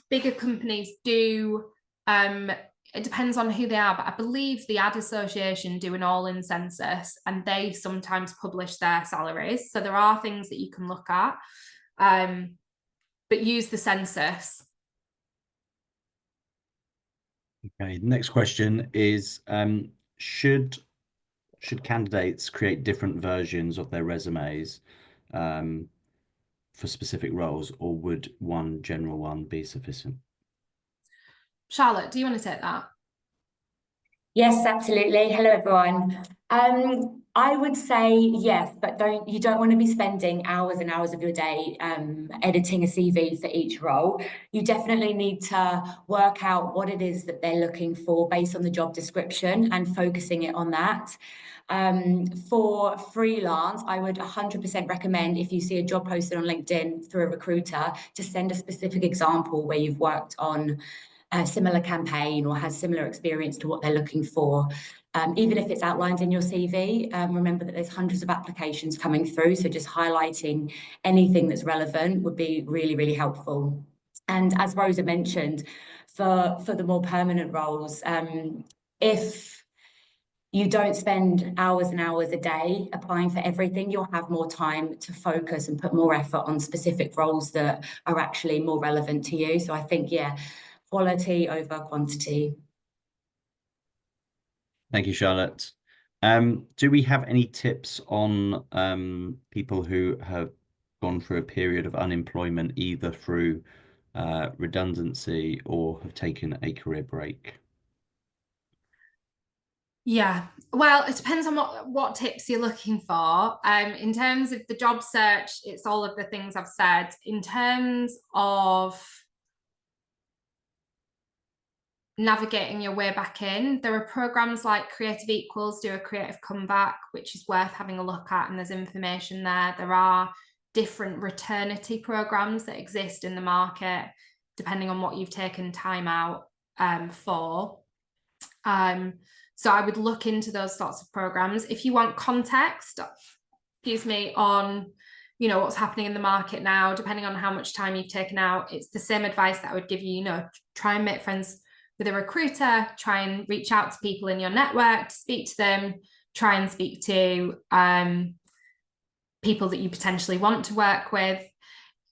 bigger companies do, it depends on who they are, but I believe the Ad Association do an all-in census and they sometimes publish their salaries. So there are things that you can look at, but use the census. Okay, next question is, should candidates create different versions of their resumes for specific roles, or would one general one be sufficient? Charlotte, do you want to take that? Yes, absolutely. Hello, everyone. I would say yes, but you don't want to be spending hours and hours of your day editing a CV for each role. You definitely need to work out what it is that they're looking for based on the job description and focusing it on that. For freelance, I would 100% recommend, if you see a job posted on LinkedIn through a recruiter, to send a specific example where you've worked on a similar campaign or has similar experience to what they're looking for. Even if it's outlined in your CV, remember that there's hundreds of applications coming through, so just highlighting anything that's relevant would be really, really helpful. And as Rosa mentioned, for the more permanent roles, if you don't spend hours and hours a day applying for everything, you'll have more time to focus and put more effort on specific roles that are actually more relevant to you. So I think, yeah, quality over quantity. Thank you, Charlotte. Do we have any tips on people who have gone through a period of unemployment, either through redundancy or have taken a career break? Yeah, well, it depends on what tips you're looking for. In terms of the job search, it's all of the things I've said. In terms of navigating your way back in, there are programs like Creative Equals do a creative comeback, which is worth having a look at, and there's information there. There are different returnity programs that exist in the market. depending on what you've taken time out for. So I would look into those sorts of programs. If you want context, excuse me, on what's happening in the market now, depending on how much time you've taken out, it's the same advice that I would give you. Try and make friends with a recruiter, try and reach out to people in your network to speak to them, try and speak to people that you potentially want to work with.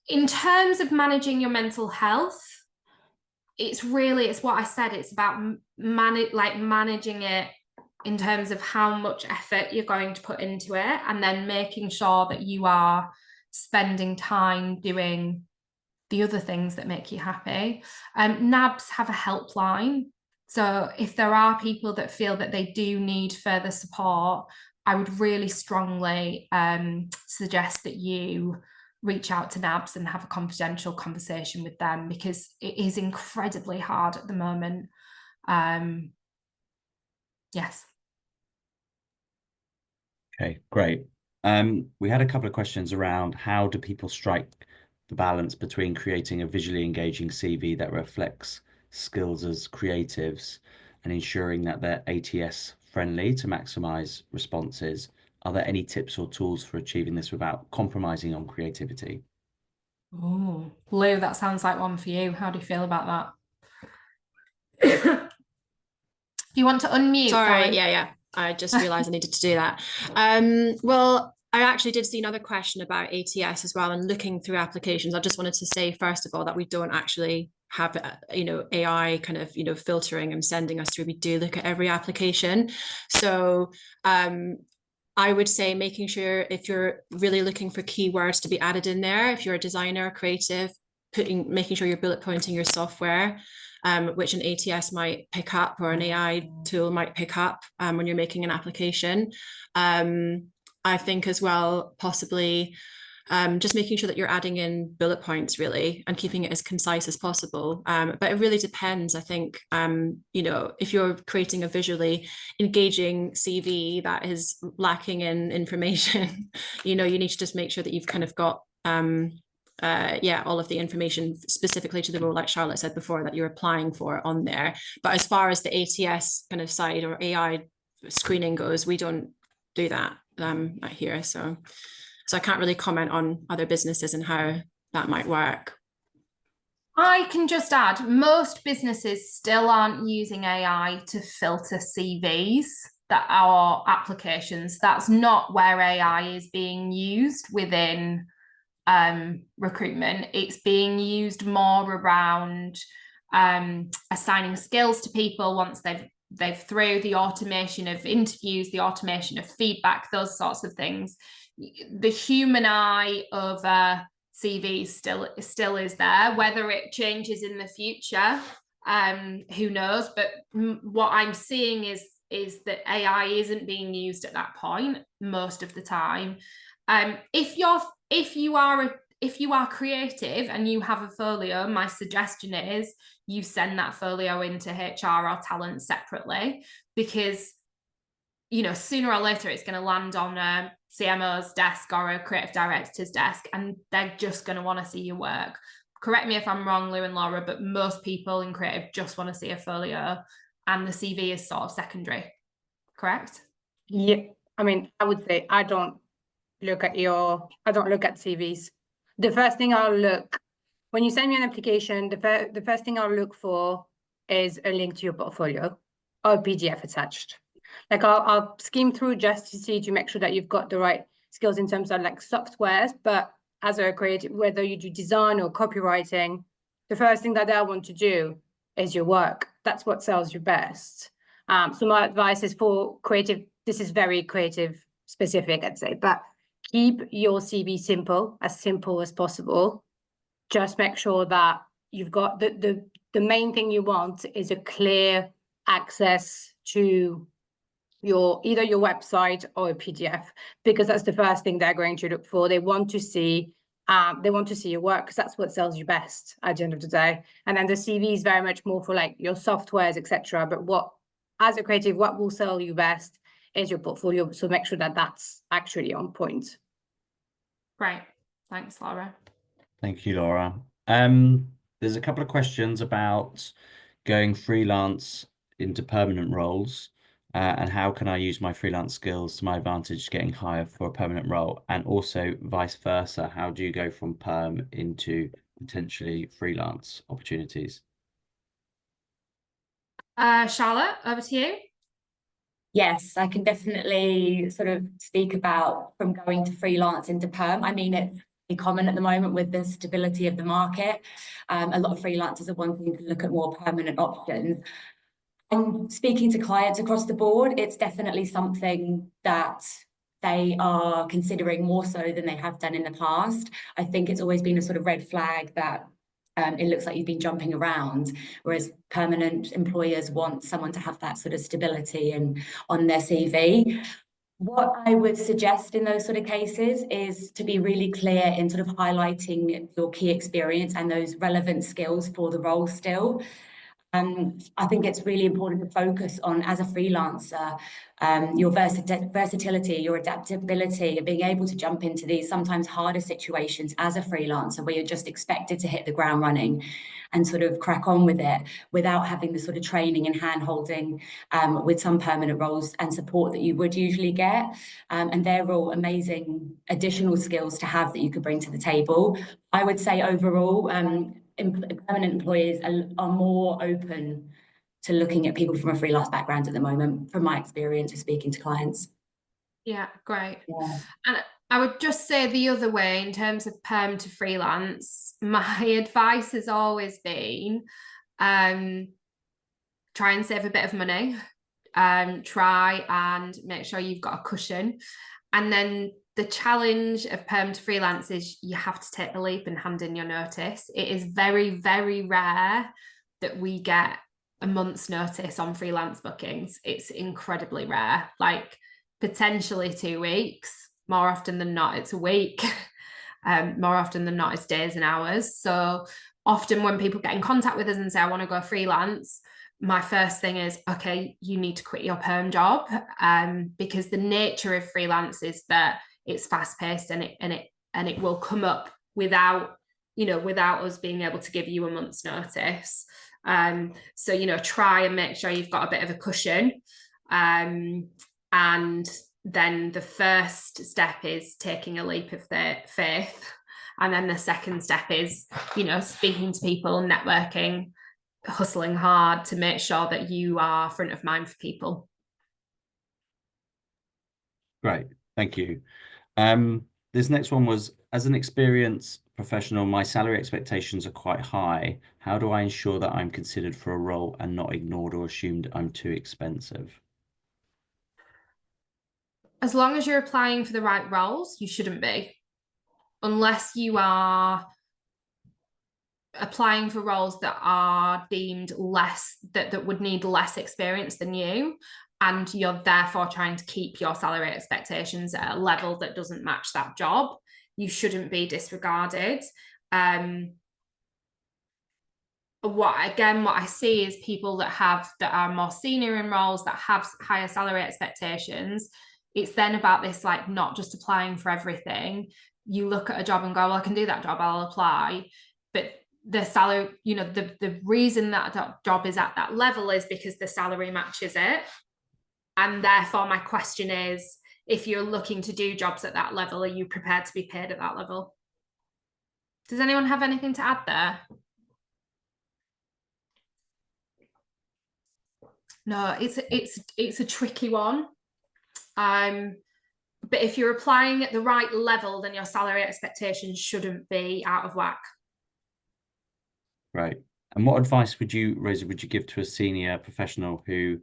In terms of managing your mental health, it's what I said, it's about managing it in terms of how much effort you're going to put into it, and then making sure that you are spending time doing the other things that make you happy. NABs have a helpline. So if there are people that feel that they do need further support, I would really strongly suggest that you reach out to NABs and have a confidential conversation with them, because it is incredibly hard at the moment. Yes. Okay, great. We had a couple of questions around how do people strike the balance between creating a visually engaging CV that reflects skills as creatives and ensuring that they're ATS friendly to maximize responses. Are there any tips or tools for achieving this without compromising on creativity? Oh, Lou, that sounds like one for you. How do you feel about that? Do you want to unmute? Sorry, Darren? yeah. I just realized I needed to do that. Well, I actually did see another question about ATS as well, and looking through applications. I just wanted to say, first of all, that we don't actually have, AI kind of, filtering and sending us through. We do look at every application. So, I would say making sure, if you're really looking for keywords to be added in there, if you're a designer, creative, making sure you're bullet pointing your software, which an ATS might pick up, or an AI tool might pick up when you're making an application. I think as well, possibly just making sure that you're adding in bullet points, really, and keeping it as concise as possible. But it really depends, I think, if you're creating a visually engaging CV that is lacking in information, you need to just make sure that you've kind of got all of the information specifically to the role, like Charlotte said before, that you're applying for on there. But as far as the ATS kind of side or AI screening goes, we don't do that here. So I can't really comment on other businesses and how that might work. I can just add, most businesses still aren't using AI to filter CVs that are applications. That's not where AI is being used within recruitment. It's being used more around assigning skills to people once they've through the automation of interviews, the automation of feedback, those sorts of things. The human eye of CVs still is there. Whether it changes in the future, who knows? But what I'm seeing is that AI isn't being used at that point most of the time. If you are creative and you have a folio, my suggestion is you send that folio into HR or talent separately, because sooner or later it's going to land on a CMO's desk or a creative director's desk, and they're just going to want to see your work. Correct me if I'm wrong, Lou and Laura, but most people in creative just want to see a folio, and the CV is sort of secondary. Correct? Yeah, I mean, I would say I don't look at CVs. The first thing I'll look, when you send me an application, the first thing I'll look for is a link to your portfolio or a PDF attached. Like I'll skim through just to make sure that you've got the right skills in terms of like softwares, but as a creative, whether you do design or copywriting, the first thing that I want to do is your work. That's what sells you best. So my advice is for creative, this is very creative specific, I'd say, but keep your CV simple as possible. Just make sure that you've got the main thing you want is a clear access to either your website or a PDF, because that's the first thing they're going to look for. They want to see your work, because that's what sells you best at the end of the day. And then the CV is very much more for like your softwares, etc. But as a creative, what will sell you best is your portfolio. So make sure that that's actually on point. Great. Thanks, Laura. Thank you, Laura. there's a couple of questions about going freelance into permanent roles, and how can I use my freelance skills to my advantage getting hired for a permanent role, and also vice versa. How do you go from perm into potentially freelance opportunities? Charlotte, over to you. Yes, I can definitely sort of speak about from going to freelance into perm. I mean, it's pretty common at the moment with the stability of the market. A lot of freelancers are wanting to look at more permanent options. And speaking to clients across the board, it's definitely something that they are considering more so than they have done in the past. I think it's always been a sort of red flag that it looks like you've been jumping around, whereas permanent employers want someone to have that sort of stability and on their CV. What I would suggest in those sort of cases is to be really clear in sort of highlighting your key experience and those relevant skills for the role still. I think it's really important to focus on, as a freelancer, your versatility, your adaptability, and being able to jump into these sometimes harder situations as a freelancer where you're just expected to hit the ground running and sort of crack on with it without having the sort of training and hand-holding with some permanent roles and support that you would usually get. And they're all amazing additional skills to have that you could bring to the table. I would say overall, permanent employers are more open to looking at people from a freelance background at the moment, from my experience of speaking to clients. Yeah, great. Yeah. And I would just say the other way, in terms of perm to freelance, my advice has always been try and save a bit of money. Try and make sure you've got a cushion. And then the challenge of perm to freelance is you have to take the leap and hand in your notice. It is very, very rare that we get a month's notice on freelance bookings. It's incredibly rare, like potentially 2 weeks. More often than not, it's a week. More often than not, it's days and hours. So often when people get in contact with us and say, I want to go freelance, my first thing is, okay, you need to quit your perm job, because the nature of freelance is that it's fast paced and it will come up without us being able to give you a month's notice. So try and make sure you've got a bit of a cushion. And then the first step is taking a leap of faith. And then the second step is, speaking to people, networking, hustling hard to make sure that you are front of mind for people. Great, thank you. This next one was, as an experienced professional, my salary expectations are quite high. How do I ensure that I'm considered for a role and not ignored or assumed I'm too expensive? As long as you're applying for the right roles, you shouldn't be. Unless you are applying for roles that are deemed less, that would need less experience than you, and you're therefore trying to keep your salary expectations at a level that doesn't match that job, you shouldn't be disregarded. What I see is people that are more senior in roles that have higher salary expectations. It's then about this, like, not just applying for everything. You look at a job and go, well, I can do that job, I'll apply. But the salary, the reason that job is at that level is because the salary matches it. And therefore, my question is, if you're looking to do jobs at that level, are you prepared to be paid at that level? Does anyone have anything to add there? No, it's a tricky one. But if you're applying at the right level, then your salary expectations shouldn't be out of whack. Right. And what advice would you, Rosa, give to a senior professional who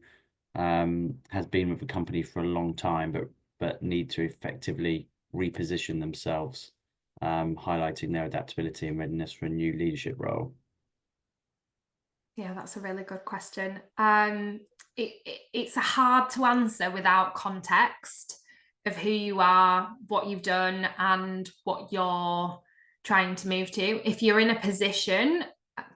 has been with a company for a long time, but need to effectively reposition themselves, highlighting their adaptability and readiness for a new leadership role? Yeah, that's a really good question. It's hard to answer without context of who you are, what you've done, and what you're trying to move to. If you're in a position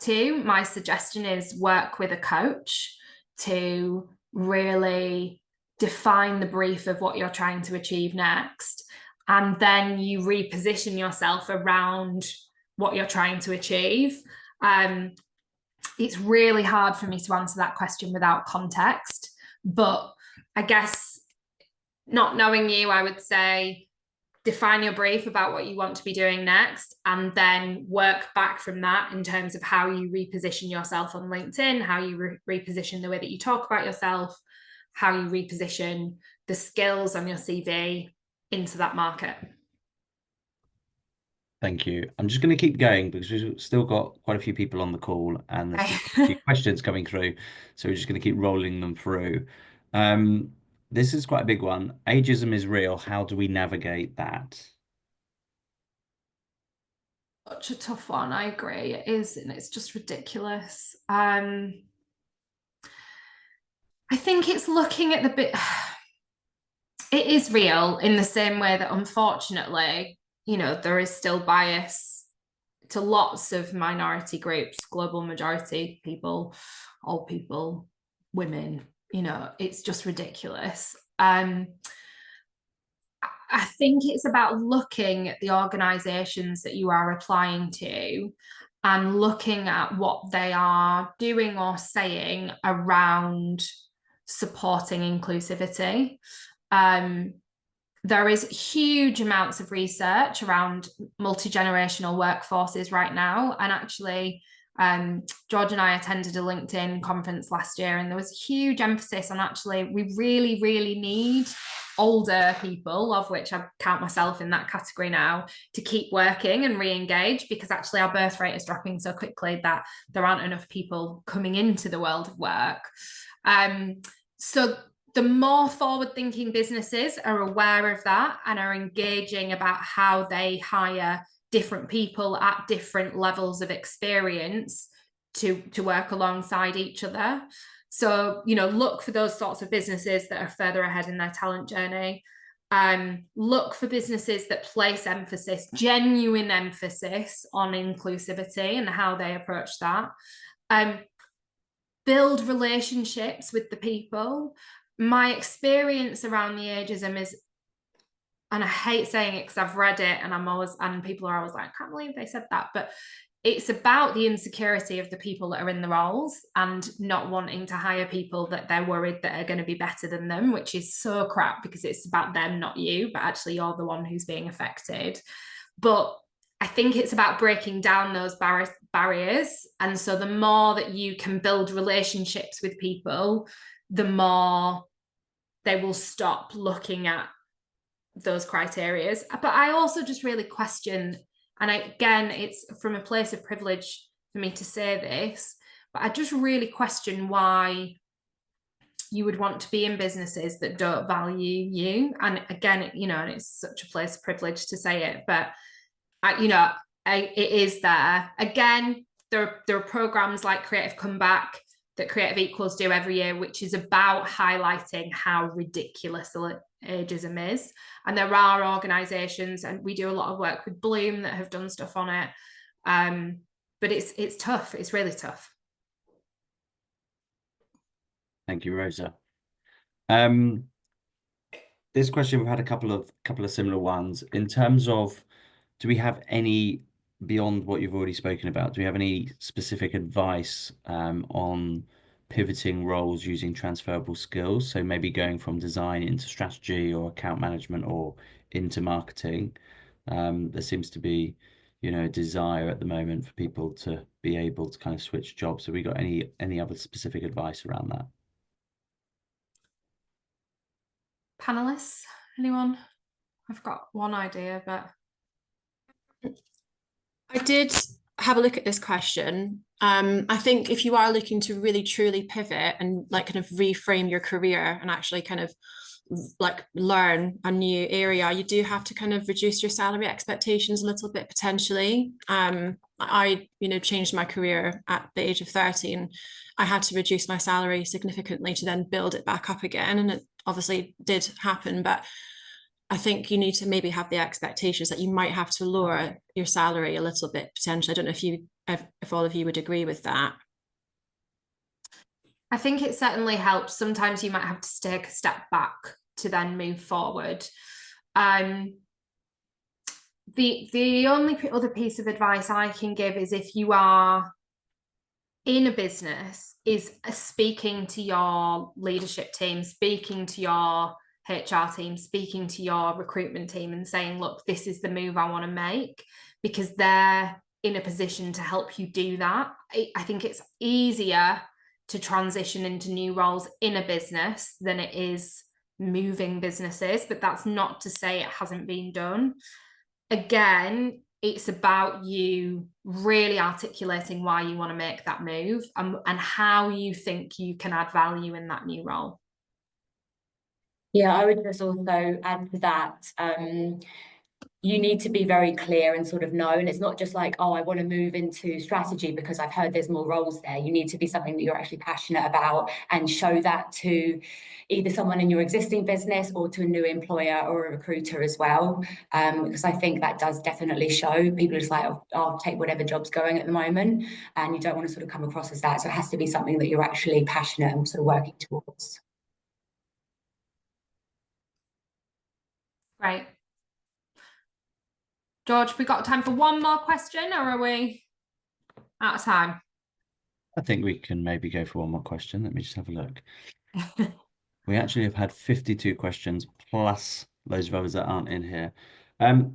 to, my suggestion is work with a coach to really define the brief of what you're trying to achieve next. And then you reposition yourself around what you're trying to achieve. It's really hard for me to answer that question without context, but I guess not knowing you, I would say define your brief about what you want to be doing next, and then work back from that in terms of how you reposition yourself on LinkedIn, how you reposition the way that you talk about yourself, how you reposition the skills on your CV into that market. Thank you. I'm just going to keep going because we've still got quite a few people on the call and there's a few questions coming through. So we're just going to keep rolling them through. This is quite a big one. Ageism is real. How do we navigate that? Such a tough one. I agree. It is, and it's just ridiculous. I think it's looking at the bit. It is real in the same way that, unfortunately, you know, there is still bias to lots of minority groups, global majority people, all people, women, you know, it's just ridiculous. I think it's about looking at the organizations that you are applying to and looking at what they are doing or saying around supporting inclusivity. There is huge amounts of research around multi-generational workforces right now. And actually, George and I attended a LinkedIn conference last year, and there was huge emphasis on actually, we really, really need older people, of which I count myself in that category now, to keep working and re-engage, because actually our birth rate is dropping so quickly that there aren't enough people coming into the world of work. So the more forward-thinking businesses are aware of that and are engaging about how they hire different people at different levels of experience to work alongside each other. So, you know, look for those sorts of businesses that are further ahead in their talent journey. Look for businesses that place emphasis, genuine emphasis on inclusivity and how they approach that. Build relationships with the people. My experience around the ageism is, and I hate saying it because I've read it and people are always like, I can't believe they said that, but it's about the insecurity of the people that are in the roles and not wanting to hire people that they're worried that are going to be better than them, which is so crap because it's about them, not you, but actually you're the one who's being affected. But I think it's about breaking down those barriers. And so the more that you can build relationships with people, the more they will stop looking at those criteria. But I also just really question, and again, it's from a place of privilege for me to say this, but I just really question why you would want to be in businesses that don't value you. And again, you know, and it's such a place of privilege to say it, but it is there. Again, there are programs like Creative Comeback that Creative Equals do every year, which is about highlighting how ridiculous ageism is. And there are organisations, and we do a lot of work with Bloom that have done stuff on it. But it's tough. It's really tough. Thank you, Rosa. This question, we've had a couple of similar ones. In terms of, do we have any, beyond what you've already spoken about, do we have any specific advice on pivoting roles using transferable skills? So maybe going from design into strategy or account management or into marketing. There seems to be, you know, a desire at the moment for people to be able to kind of switch jobs. Have we got any other specific advice around that? Panelists, anyone? I've got one idea, but I did have a look at this question. I think if you are looking to really truly pivot and like kind of reframe your career and actually kind of like learn a new area, you do have to kind of reduce your salary expectations a little bit potentially. I, you know, changed my career at the age of 30 and I had to reduce my salary significantly to then build it back up again. And it obviously did happen, but I think you need to maybe have the expectations that you might have to lower your salary a little bit potentially. I don't know if all of you would agree with that. I think it certainly helps. Sometimes you might have to take a step back to then move forward. The only other piece of advice I can give is if you are in a business is speaking to your leadership team, speaking to your HR team, speaking to your recruitment team and saying, look, this is the move I want to make, because they're in a position to help you do that. I think it's easier to transition into new roles in a business than it is moving businesses, but that's not to say it hasn't been done. Again, it's about you really articulating why you want to make that move and how you think you can add value in that new role. Yeah, I would just also add to that, you need to be very clear and sort of know, and it's not just like, oh, I want to move into strategy because I've heard there's more roles there. You need to be something that you're actually passionate about and show that to either someone in your existing business or to a new employer or a recruiter as well. Because I think that does definitely show. People are just like, oh, I'll take whatever job's going at the moment, and you don't want to sort of come across as that. So it has to be something that you're actually passionate and sort of working towards. Right. George, have we got time for one more question, or are we out of time? I think we can maybe go for one more question. Let me just have a look. We actually have had 52 questions plus loads of others that aren't in here.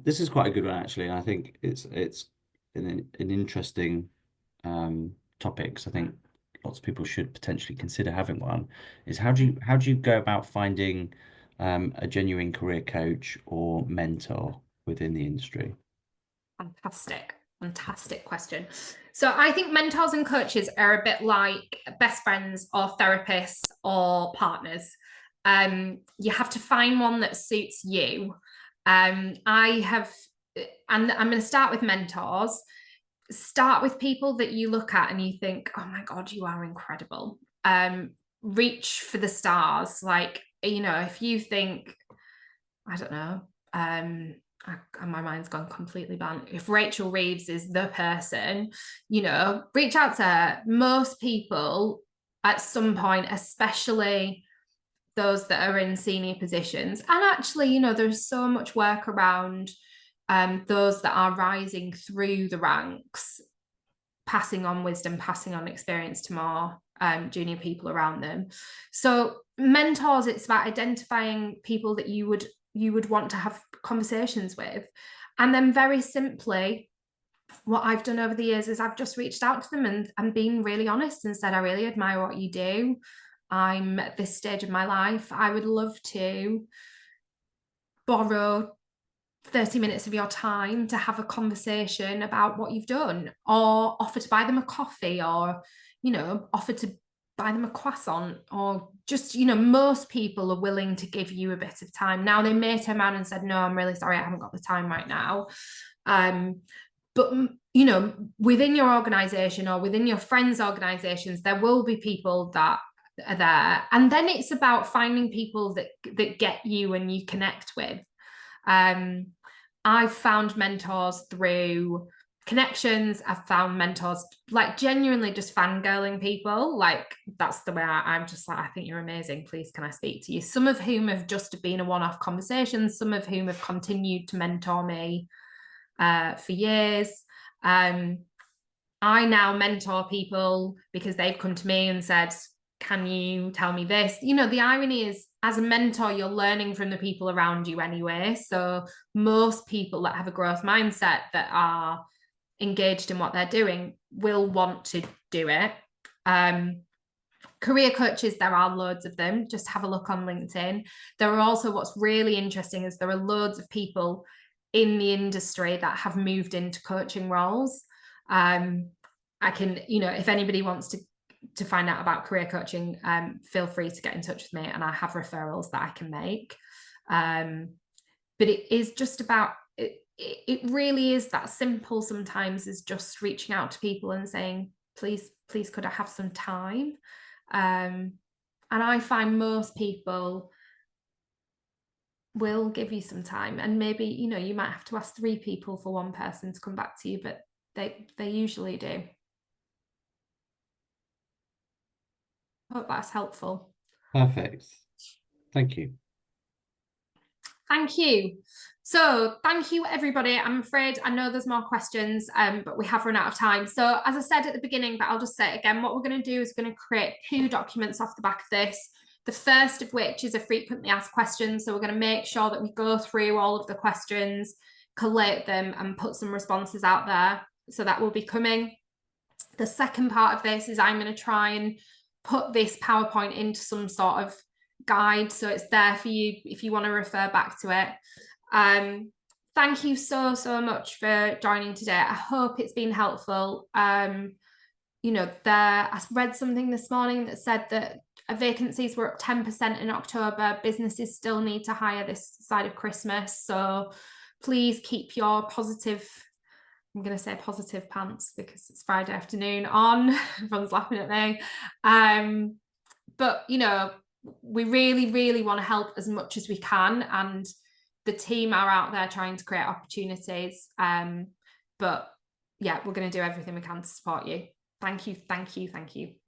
This is quite a good one, actually. And I think it's an interesting topic. So I think lots of people should potentially consider having one. Is how do you go about finding a genuine career coach or mentor within the industry? Fantastic question. So I think mentors and coaches are a bit like best friends or therapists or partners. You have to find one that suits you. And I'm going to start with mentors. Start with people that you look at and you think, oh my God, you are incredible. Reach for the stars. Like, you know, if you think, I don't know, my mind's gone completely blank. If Rachel Reeves is the person, you know, reach out to her. Most people at some point, especially those that are in senior positions, and actually, you know, there's so much work around those that are rising through the ranks, passing on wisdom, passing on experience to more junior people around them. So mentors, it's about identifying people that you would want to have conversations with. And then very simply, what I've done over the years is I've just reached out to them and been really honest and said, I really admire what you do. I'm at this stage of my life. I would love to borrow 30 minutes of your time to have a conversation about what you've done, or offer to buy them a coffee, or, you know, offer to buy them a croissant, or just, you know, most people are willing to give you a bit of time. Now, they may turn around and said, no, I'm really sorry, I haven't got the time right now. But, you know, within your organization or within your friends' organizations, there will be people that are there. And then it's about finding people that get you and you connect with. I've found mentors through connections. I've found mentors like genuinely just fangirling people. Like, that's the way I'm just like, I think you're amazing. Please, can I speak to you? Some of whom have just been a one-off conversation. Some of whom have continued to mentor me for years. I now mentor people because they've come to me and said, can you tell me this? You know, the irony is, as a mentor, you're learning from the people around you anyway. So most people that have a growth mindset that are engaged in what they're doing will want to do it. Career coaches, there are loads of them. Just have a look on LinkedIn. There are also, what's really interesting is there are loads of people in the industry that have moved into coaching roles. I can, you know, if anybody wants to find out about career coaching, feel free to get in touch with me, and I have referrals that I can make. But it is just about, it really is that simple sometimes, is just reaching out to people and saying, please, could I have some time? And I find most people will give you some time, and maybe, you know, you might have to ask 3 people for one person to come back to you, but they usually do. Hope that's helpful. Perfect. Thank you. Thank you. So thank you, everybody. I'm afraid I know there's more questions, but we have run out of time. So as I said at the beginning, but I'll just say it again, what we're going to do is going to create 2 documents off the back of this. The first of which is a frequently asked questions. So we're going to make sure that we go through all of the questions, collate them, and put some responses out there. So that will be coming. The second part of this is I'm going to try and put this PowerPoint into some sort of guide, so it's there for you if you want to refer back to it. Thank you so much for joining today. I hope it's been helpful. You know, I read something this morning that said that vacancies were up 10% in October. Businesses still need to hire this side of Christmas, so please keep your positive, I'm going to say positive pants because it's Friday afternoon on. Everyone's laughing at me. But you know, we really want to help as much as we can, and the team are out there trying to create opportunities. But yeah, we're going to do everything we can to support you. Thank you.